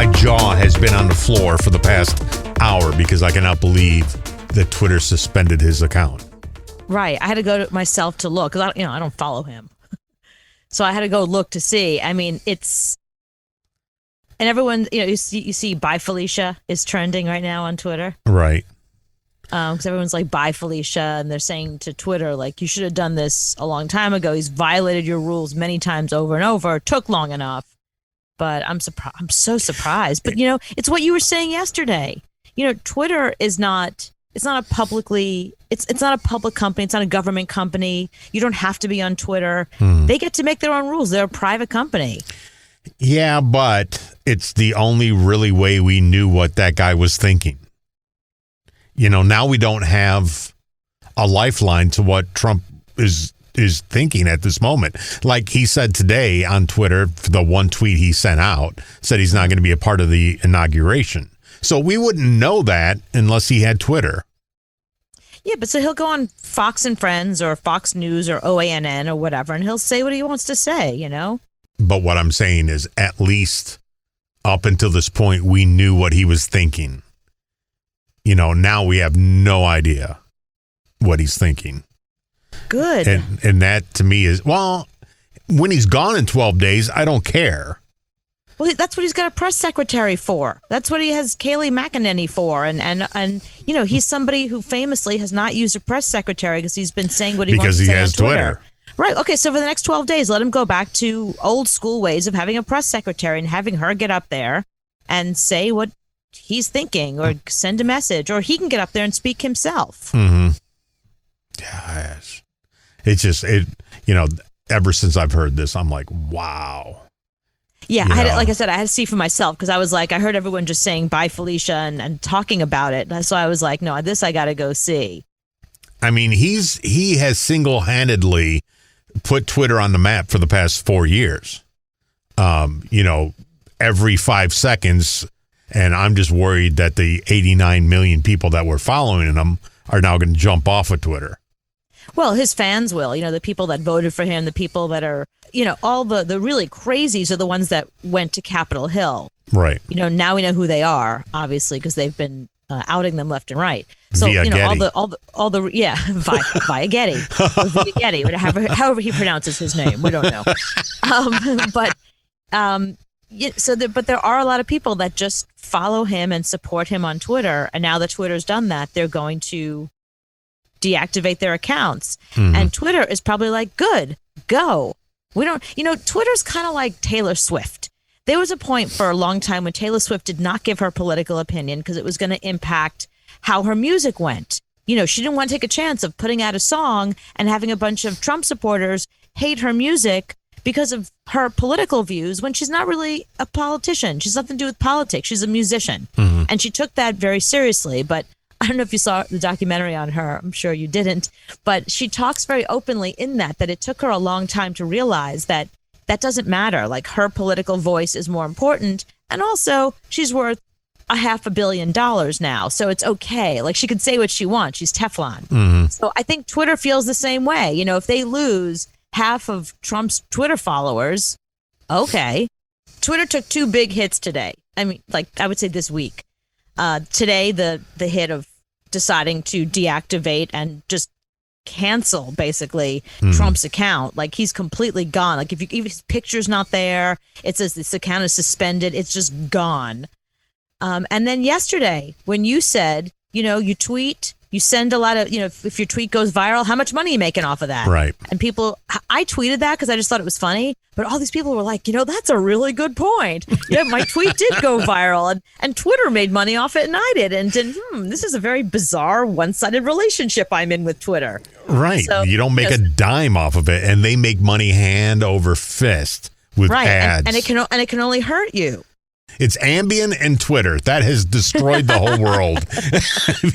My jaw has been on the floor for the past hour because I cannot believe that Twitter suspended his account. Right. I had to go to myself to look because I don't follow him. So I had to go look to see. I mean, it's, and everyone, you see Bye Felicia is trending right now on Twitter. Right. Because everyone's like, bye Felicia. And they're saying to Twitter, like, you should have done this a long time ago. He's violated your rules many times over and over. It took long enough. But I'm so surprised. But, it's what you were saying yesterday. Twitter is not, it's not a public company. It's not a government company. You don't have to be on Twitter. They get to make their own rules. They're a private company. Yeah, but it's the only really way we knew what that guy was thinking. Now we don't have a lifeline to what Trump is thinking at this moment. Like he said today on Twitter, the one tweet he sent out said he's not going to be a part of the inauguration. So we wouldn't know that unless he had Twitter. Yeah, but so he'll go on Fox and Friends or Fox News or OANN or whatever, and he'll say what he wants to say, But what I'm saying is at least up until this point, we knew what he was thinking. Now we have no idea what he's thinking. Good. And that to me is, well, when he's gone in 12 days, I don't care. Well, that's what he's got a press secretary for. That's what he has Kayleigh McEnany for. And he's somebody who famously has not used a press secretary because he's been saying what he wants to say on Twitter. Because he has Twitter. Right. Okay. So for the next 12 days, let him go back to old school ways of having a press secretary and having her get up there and say what he's thinking or send a message, or he can get up there and speak himself. Mm-hmm. Gosh. It's just, ever since I've heard this, I'm like, wow. Yeah, like I said, I had to see for myself because I was like, I heard everyone just saying bye Felicia and talking about it. So I was like, no, this I got to go see. I mean, he has single-handedly put Twitter on the map for the past 4 years. Every 5 seconds, and I'm just worried that the 89 million people that were following him are now going to jump off of Twitter. Well, his fans will, the people that voted for him, the people that are, all the really crazies are the ones that went to Capitol Hill. Right. Now we know who they are, obviously, because they've been outing them left and right. So, via Getty. Via Getty, via Getty, however he pronounces his name, we don't know. But there are a lot of people that just follow him and support him on Twitter, and now that Twitter's done that, they're going to deactivate their accounts. Mm-hmm. And Twitter is probably like, good, go. We don't, Twitter's kind of like Taylor Swift. There was a point for a long time when Taylor Swift did not give her political opinion because it was going to impact how her music went. She didn't want to take a chance of putting out a song and having a bunch of Trump supporters hate her music because of her political views when she's not really a politician. She's nothing to do with politics. She's a musician. Mm-hmm. And she took that very seriously. But I don't know if you saw the documentary on her. I'm sure you didn't. But she talks very openly in that it took her a long time to realize that doesn't matter. Like, her political voice is more important. And also, she's worth $500 million now. So it's okay. Like, she could say what she wants. She's Teflon. Mm-hmm. So I think Twitter feels the same way. If they lose half of Trump's Twitter followers, okay. Twitter took 2 big hits today. I mean, like, I would say this week. Today, the hit of deciding to deactivate and just cancel basically Trump's account. Like, he's completely gone. Like, if his picture's not there, it says this account is suspended. It's just gone. And then yesterday, when you said, you tweet, you send a lot of, if your tweet goes viral, how much money are you making off of that? Right. And I tweeted that because I just thought it was funny. But all these people were like, that's a really good point. Yeah, my tweet did go viral and Twitter made money off it and I did. And this is a very bizarre one-sided relationship I'm in with Twitter. Right. So, you don't make a dime off of it and they make money hand over fist with ads. And it can only hurt you. It's Ambien and Twitter. That has destroyed the whole world.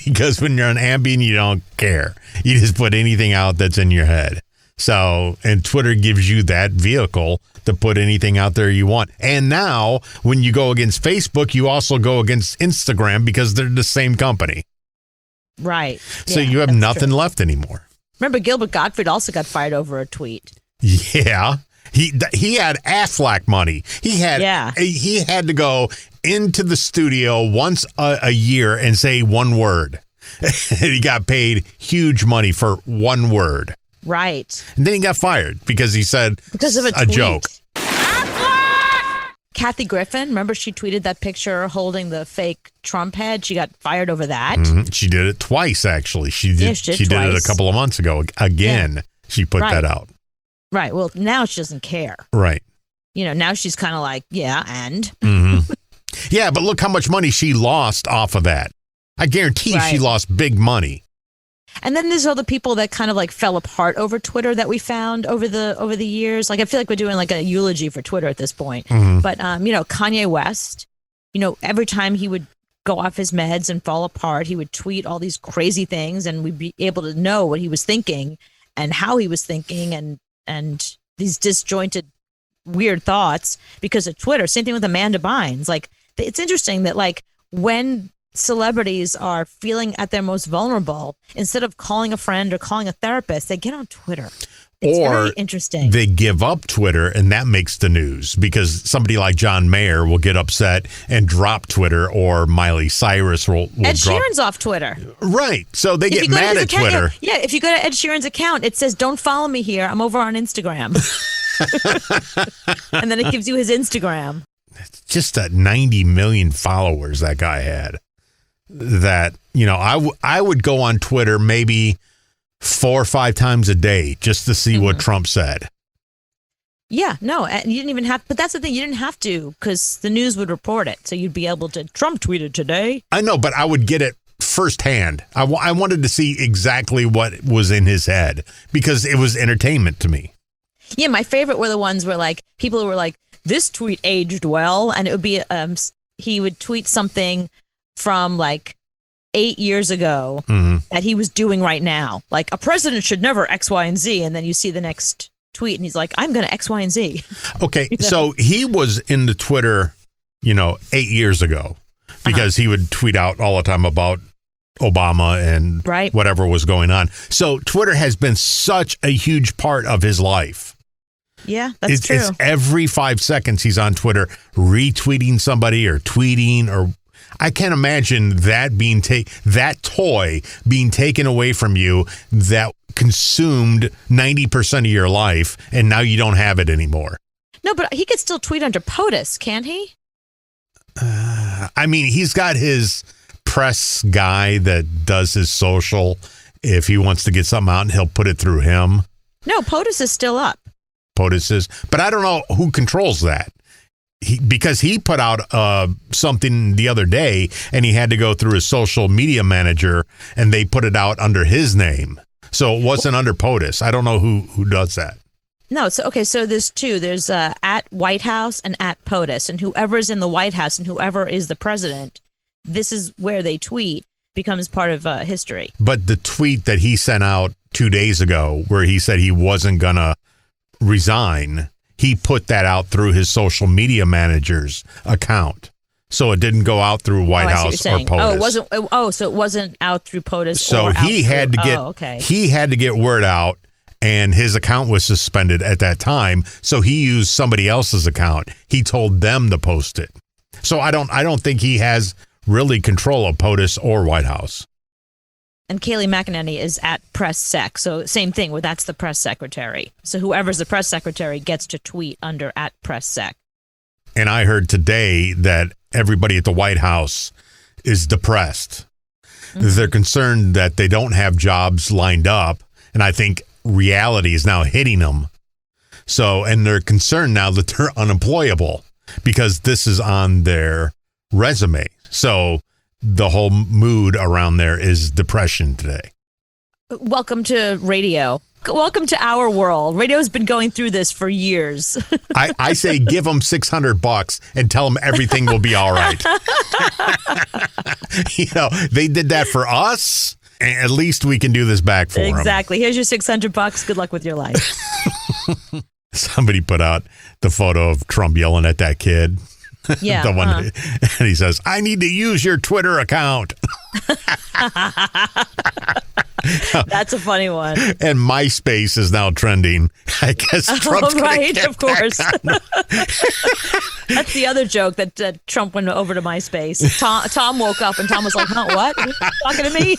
Because when you're on Ambien, you don't care. You just put anything out that's in your head. So, and Twitter gives you that vehicle to put anything out there you want. And now, when you go against Facebook, you also go against Instagram because they're the same company. Right. So you have nothing left anymore. Remember, Gilbert Gottfried also got fired over a tweet. Yeah. He had Aflac money. He had to go into the studio once a year and say one word. He got paid huge money for one word. Right. And then he got fired because he said because of a joke. Kathy Griffin, remember she tweeted that picture holding the fake Trump head? She got fired over that. Mm-hmm. She did it twice, actually. She did it a couple of months ago. Again, she put that out. Right. Well, now she doesn't care. Right. Now she's kind of like, yeah, and? Mm-hmm. Yeah, but look how much money she lost off of that. I guarantee she lost big money. And then there's all the people that kind of like fell apart over Twitter that we found over the years. Like I feel like we're doing like a eulogy for Twitter at this point. Mm-hmm. But Kanye West, every time he would go off his meds and fall apart, he would tweet all these crazy things, and we'd be able to know what he was thinking and how he was thinking and these disjointed weird thoughts because of Twitter. Same thing with Amanda Bynes. Like it's interesting that like when celebrities are feeling at their most vulnerable, instead of calling a friend or calling a therapist, they get on Twitter. It's very interesting. They give up Twitter, and that makes the news because somebody like John Mayer will get upset and drop Twitter, or Miley Cyrus will Ed drop. Sheeran's off Twitter. Right. So they get mad at Twitter. Yeah, if you go to Ed Sheeran's account, it says, "Don't follow me here. I'm over on Instagram." And then it gives you his Instagram. Just 90 million followers that guy had. That, I would go on Twitter maybe 4 or 5 times a day just to see what Trump said. Yeah, no, and you didn't even have, but that's the thing, you didn't have to because the news would report it. So you'd be able to, Trump tweeted today. I know, but I would get it firsthand. I wanted to see exactly what was in his head because it was entertainment to me. Yeah, my favorite were the ones where like people who were like, this tweet aged well. And it would be, he would tweet something from like 8 years ago that he was doing right now. Like a president should never X, Y, and Z. And then you see the next tweet and he's like, I'm going to X, Y, and Z. Okay. So he was in the Twitter, 8 years ago because he would tweet out all the time about Obama and whatever was going on. So Twitter has been such a huge part of his life. Yeah, that's true. It's every 5 seconds he's on Twitter retweeting somebody or tweeting, or I can't imagine that being that toy being taken away from you that consumed 90% of your life, and now you don't have it anymore. No, but he could still tweet under POTUS, can't he? I mean, he's got his press guy that does his social. If he wants to get something out, and he'll put it through him. No, POTUS is still up. POTUS is, but I don't know who controls that. Because he put out something the other day and he had to go through his social media manager and they put it out under his name. So it wasn't under POTUS. I don't know who does that. No, so there's two. There's at White House and at POTUS, and whoever's in the White House and whoever is the president, this is where they tweet becomes part of history. But the tweet that he sent out 2 days ago where he said he wasn't going to resign, he put that out through his social media manager's account. So it didn't go out through White House or POTUS. Oh, it wasn't. Oh, so it wasn't out through POTUS. So he had to get word out, and his account was suspended at that time. So he used somebody else's account. He told them to post it. So I don't think he has really control of POTUS or White House. And Kayleigh McEnany is at press sec. So same thing where that's the press secretary. So whoever's the press secretary gets to tweet under at press sec. And I heard today that everybody at the White House is depressed. They're concerned that they don't have jobs lined up. And I think reality is now hitting them. So, and they're concerned now that they're unemployable because this is on their resume. So the whole mood around there is depression today. Welcome to radio. Welcome to our world. Radio's been going through this for years. I say give them $600 and tell them everything will be all right. They did that for us. And at least we can do this back for them. Exactly. Here's your $600. Good luck with your life. Somebody put out the photo of Trump yelling at that kid. Yeah. The one, and he says, I need to use your Twitter account. That's a funny one. And MySpace is now trending. I guess Trump's right, of course. That's the other joke that Trump went over to MySpace. Tom woke up and Tom was like, "Huh, what? Are you talking to me?"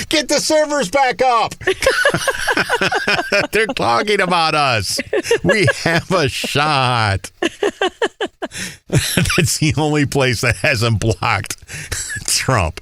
Get the servers back up. They're talking about us. We have a shot. That's the only place that hasn't blocked Trump.